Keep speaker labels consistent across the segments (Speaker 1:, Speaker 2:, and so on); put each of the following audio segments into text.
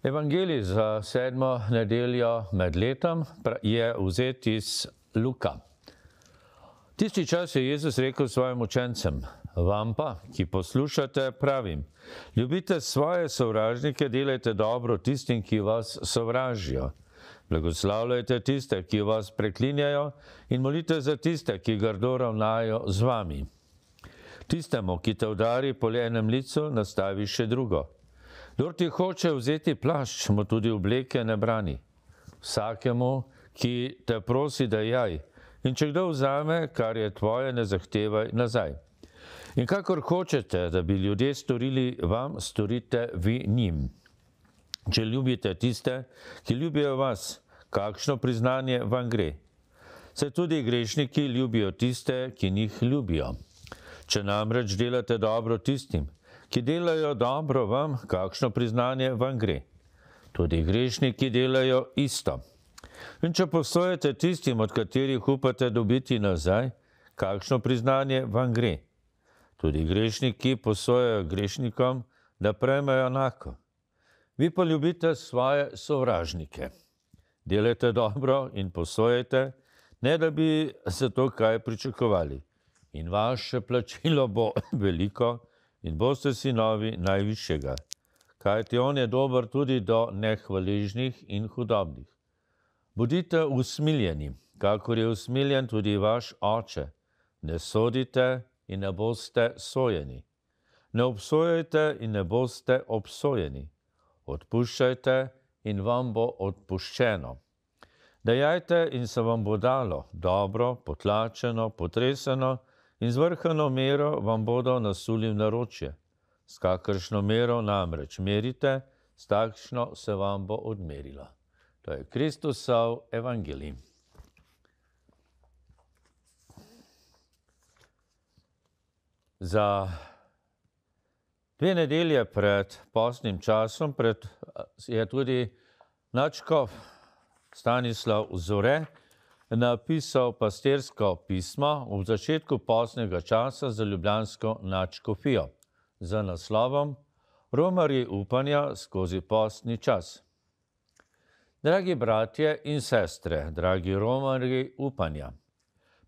Speaker 1: Evangelij za 7. nedeljo med letom je vzet iz Luka. Tisti čas je Jezus rekel svojim učencem: vam pa, ki poslušate, pravim, ljubite svoje sovražnike, delajte dobro tistim, ki vas sovražijo. Blagoslavljajte tiste, ki vas preklinjajo, in molite za tiste, ki grdo ravnajo z vami. Tistemu, ki te udari po enem licu, nastavi še drugo. Kdor ti hoče vzeti plašč, mu tudi obleke ne brani. Vsakemu, ki te prosi, daj, in če kdo vzame, kar je tvoje, ne zahtevaj nazaj. In kakor hočete, da bi ljudje storili vam, storite vi njim. Če ljubite tiste, ki ljubijo vas, kakšno priznanje vam gre? Saj tudi grešniki ljubijo tiste, ki njih ljubijo. Če namreč delate dobro tistim, ki delajo dobro vam, kakšno priznanje vam gre? Tudi grešniki delajo isto. In če posojate tistim, od katerih upate dobiti nazaj, kakšno priznanje vam gre? Tudi grešniki posojajo grešnikom, da prejmejo enako. Vi pa ljubite svoje sovražnike. Delajte dobro in posojajte, ne da bi za to kaj pričakovali. In vaše plačilo bo veliko in boste sinovi najvišjega. Kajti on je dober tudi do nehvaležnih in hudobnih. Bodite usmiljeni, kakor je usmiljen tudi vaš oče. Ne sodite in ne boste sojeni. Ne obsojajte in ne boste obsojeni. Odpuščajte in vam bo odpuščeno. Dajajte in se vam bo dalo, dobro, potlačeno, potreseno, in z vrhano mero vam bodo nasuli v naročje. S kakršno mero namreč merite, s takšno se vam bo odmerilo. To je Kristusov evangelij. Za 2 nedelje pred postnim časom je tudi nadškof Stanislav Zore napisal pastirsko pismo v začetku postnega časa za ljubljansko nadškofijo z naslovom Romarji upanja skozi postni čas. Dragi bratje in sestre, dragi romarji upanja,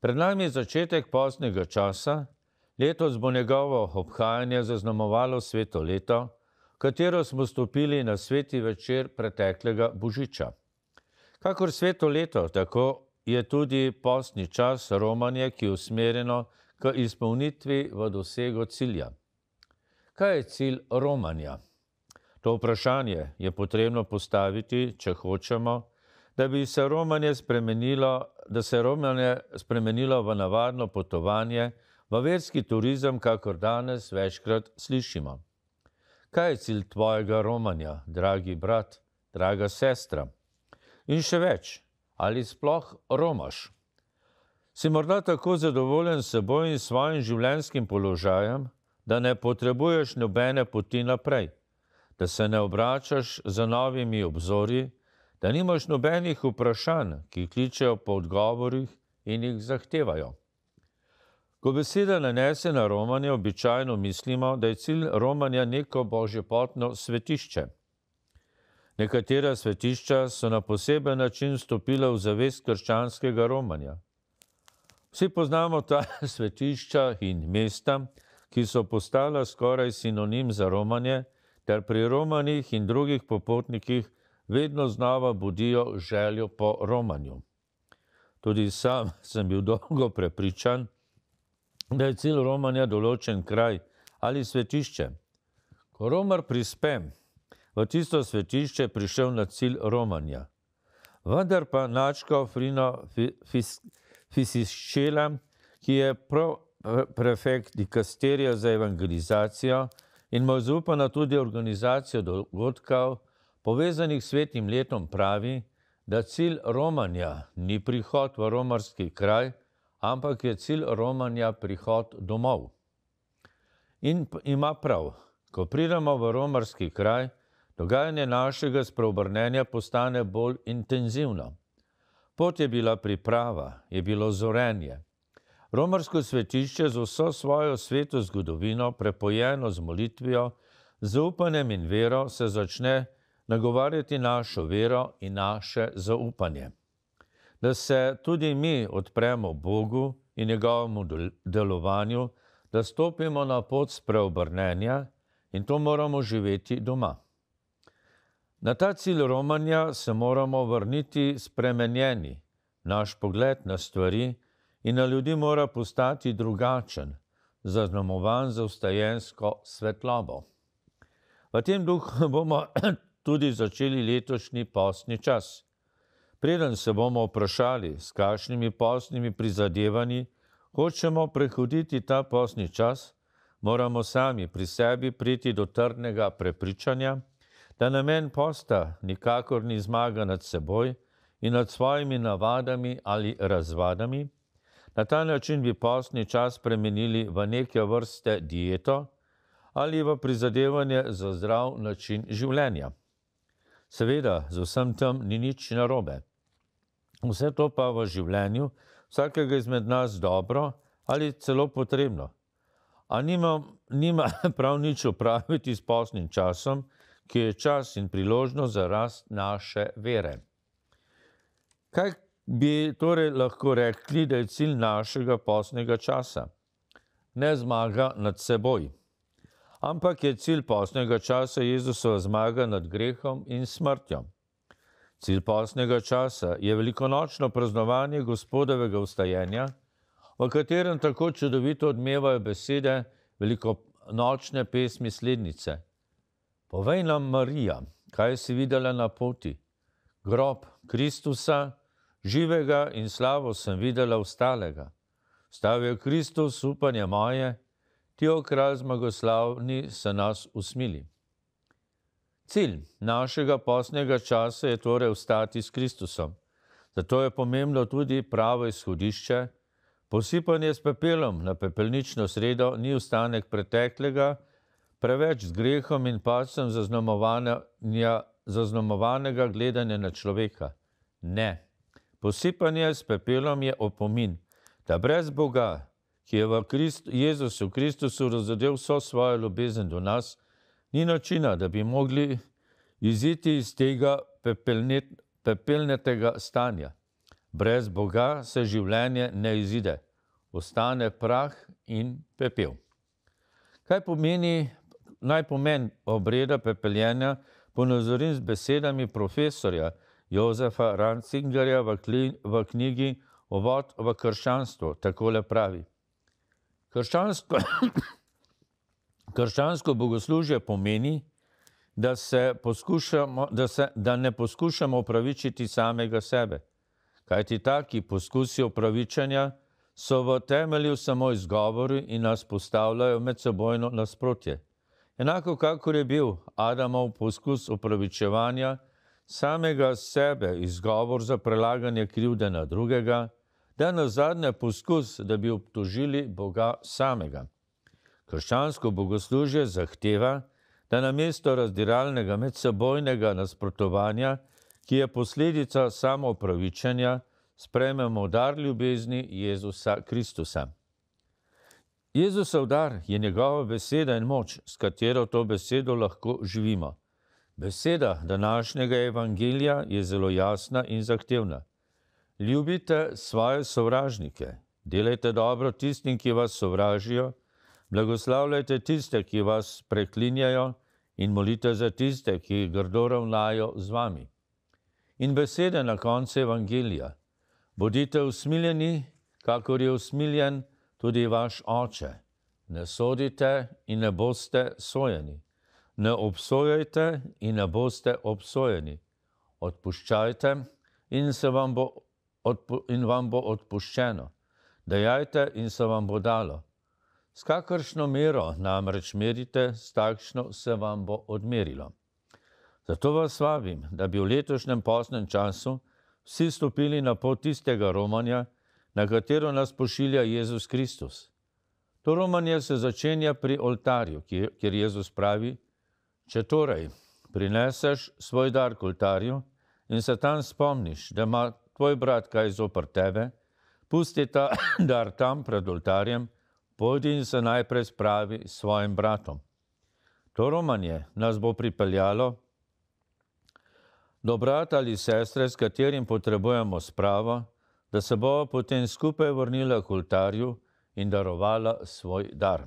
Speaker 1: pred nami je začetek postnega časa. Letos bo njegovo obhajanje zaznamovalo sveto leto, v katero smo stopili na sveti večer preteklega Božiča. Kakor sveto leto, tako je tudi postni čas romanje, ki je usmerjeno k izpolnitvi v dosego cilja. Kaj je cilj romanja? To vprašanje je potrebno postaviti, če hočemo, da bi se romanje spremenilo v navadno potovanje, v verski turizem, kakor danes večkrat slišimo. Kaj je cilj tvojega romanja, dragi brat, draga sestra? In še več, ali sploh romaš? Si morda tako zadovoljen s seboj in svojim življenjskim položajem, da ne potrebuješ nobene poti naprej, da se ne obračaš za novimi obzorji, da nimaš nobenih vprašanj, ki kličejo po odgovorih in jih zahtevajo. Ko beseda nanese na romanje, običajno mislimo, da je cilj romanja neko božjepotno svetišče. Nekatera svetišča so na poseben način vstopila v zavest krščanskega romanja. Vsi poznamo ta svetišča in mesta, ki so postala skoraj sinonim za romanje, ter pri romanjih in drugih popotnikih vedno znova budijo željo po romanju. Tudi sam sem bil dolgo prepričan, da je cilj romanja določen kraj ali svetišče. Ko romar prispe v tisto svetišče, je prišel na cilj romanja. Vendar pa nadškof Rino Fisichella, ki je prefekt dikasterija za evangelizacijo in mu je zaupana tudi organizacija dogodkov, povezanih s svetim letom, pravi, da cilj romanja ni prihod v romarski kraj, ampak je cilj romanja prihod domov. In ima prav, ko pridemo v romarski kraj, dogajanje našega spreobrnenja postane bolj intenzivno. Pot je bila priprava, je bilo zorenje. Romarsko svetišče z vso svojo sveto zgodovino, prepojeno z molitvijo, z upanjem in vero, se začne nagovarjati našo vero in naše zaupanje. Da se tudi mi odpremo Bogu in njegovemu delovanju, da stopimo na pot spreobrnenja in to moramo živeti doma. Na ta cilj romanja se moramo vrniti spremenjeni. Naš pogled na stvari in na ljudi mora postati drugačen, zaznamovan za vstajensko svetlobo. V tem duhu bomo tudi začeli letošnji postni čas. Preden se bomo vprašali, s kakšnimi postnimi prizadevanji hočemo prehoditi ta postni čas, moramo sami pri sebi priti do trdnega prepričanja, da namen posta nikakor ni zmaga nad seboj in nad svojimi navadami ali razvadami. Na ta način bi postni čas spremenili v neke vrste dieto ali v prizadevanje za zdrav način življenja. Seveda, z vsem tem ni nič narobe. Vse to pa v življenju vsakega izmed nas dobro ali celo potrebno. A nima prav nič opraviti s postnim časom, ki je čas in priložnost za rast naše vere. Kaj bi torej lahko rekli, da je cilj našega postnega časa? Ne zmaga nad seboj, ampak je cilj postnega časa Jezusova zmaga nad grehom in smrtjo. Cilj postnega časa je velikonočno praznovanje Gospodovega vstajenja, v katerem tako čudovito odmevajo besede velikonočne pesmi slednice. Povej nam, Marija, kaj si videla na poti? Grob Kristusa, živega in slavo sem videla vstalega. Vstal je Kristus, upanje moje, ti, o kralj zmagoslavni, se nas usmili. Cilj našega postnega časa je torej vstati s Kristusom. Zato je pomembno tudi pravo izhodišče. Posipanje s pepelom na pepelnično sredo ni ostanek preteklega, preveč z grehom in padcem zaznamovanega gledanja na človeka. Ne. Posipanje s pepelom je opomin, da brez Boga, ki je v Jezusu Kristusu razodel vso svojo ljubezen do nas, ni načina, da bi mogli iziti iz tega pepelnatega stanja. Brez Boga se življenje ne izide, ostane prah in pepel. Kaj naj pomen obreda pepeljenja, ponazorim z besedami profesorja Jozefa Rancingerja v knjigi Uvod v krščanstvo. Takole pravi. Krščansko bogoslužje pomeni, da ne poskušamo opravičiti samega sebe. Kajti taki poskusi opravičanja so v temelju samo izgovori in nas postavljajo medsebojno nasprotje. Enako kakor je bil Adamov poskus opravičevanja samega sebe, izgovor za prelaganje krivde na drugega, da nazadnje poskus, da bi obtožili Boga samega. Krščansko bogoslužje zahteva, da namesto razdiralnega medsebojnega nasprotovanja, ki je posledica samoopravičenja, sprejmemo dar ljubezni Jezusa Kristusa. Jezusov dar je njegova beseda in moč, s katero to besedo lahko živimo. Beseda današnjega evangelija je zelo jasna in zahtevna. Ljubite svoje sovražnike, delajte dobro tistim, ki vas sovražijo, blagoslavljajte tiste, ki vas preklinjajo in molite za tiste, ki grdo ravnajo z vami. In besede na koncu evangelija. Bodite usmiljeni, kakor je usmiljen tudi vaš oče. Ne sodite in ne boste sojeni. Ne obsojajte in ne boste obsojeni. Odpuščajte in vam bo odpuščeno. Dajajte in se vam bo dalo. S kakršno mero namreč merite, s takšno se vam bo odmerilo. Zato vas vabim, da bi v letošnjem postnem času vsi stopili na pot tistega romanja, na katero nas pošilja Jezus Kristus. To romanje se začenja pri oltarju, kjer Jezus pravi, če torej prineseš svoj dar k oltarju in se tam spomniš, da ima tvoj brat kaj zoper tebe, pusti ta dar tam pred oltarjem, pojdi in se najprej spravi s svojim bratom. To romanje nas bo pripeljalo do brata ali sestre, s katerim potrebujemo spravo, da se bova potem skupaj vrnila k oltarju in darovala svoj dar.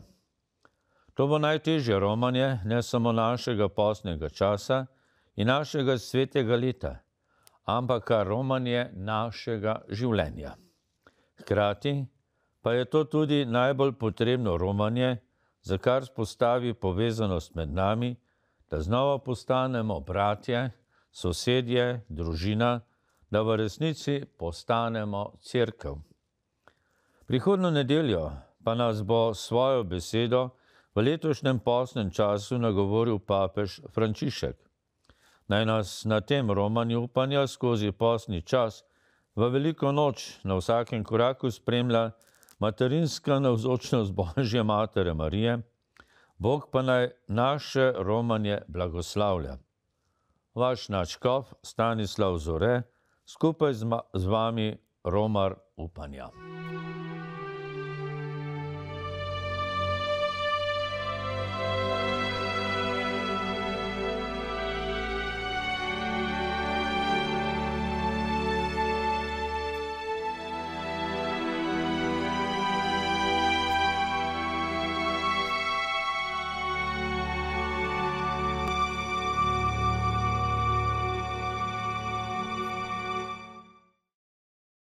Speaker 1: To bo najtežje romanje ne samo našega postnega časa in našega svetega leta, ampak kar romanje našega življenja. Hkrati pa je to tudi najbolj potrebno romanje, za kar vzpostavi povezanost med nami, da znova postanemo bratje, sosedje, družina, da v resnici postanemo cerkev. Prihodnjo nedeljo pa nas bo svojo besedo v letošnjem postnem času nagovoril papež Frančišek. Naj nas na tem romanju upanja skozi postni čas v veliko noč na vsakem koraku spremlja materinska navzočnost Božje Matere Marije, Bog pa naj naše romanje blagoslavlja. Vaš nadškof Stanislav Zore, skupaj z vami romar upanja.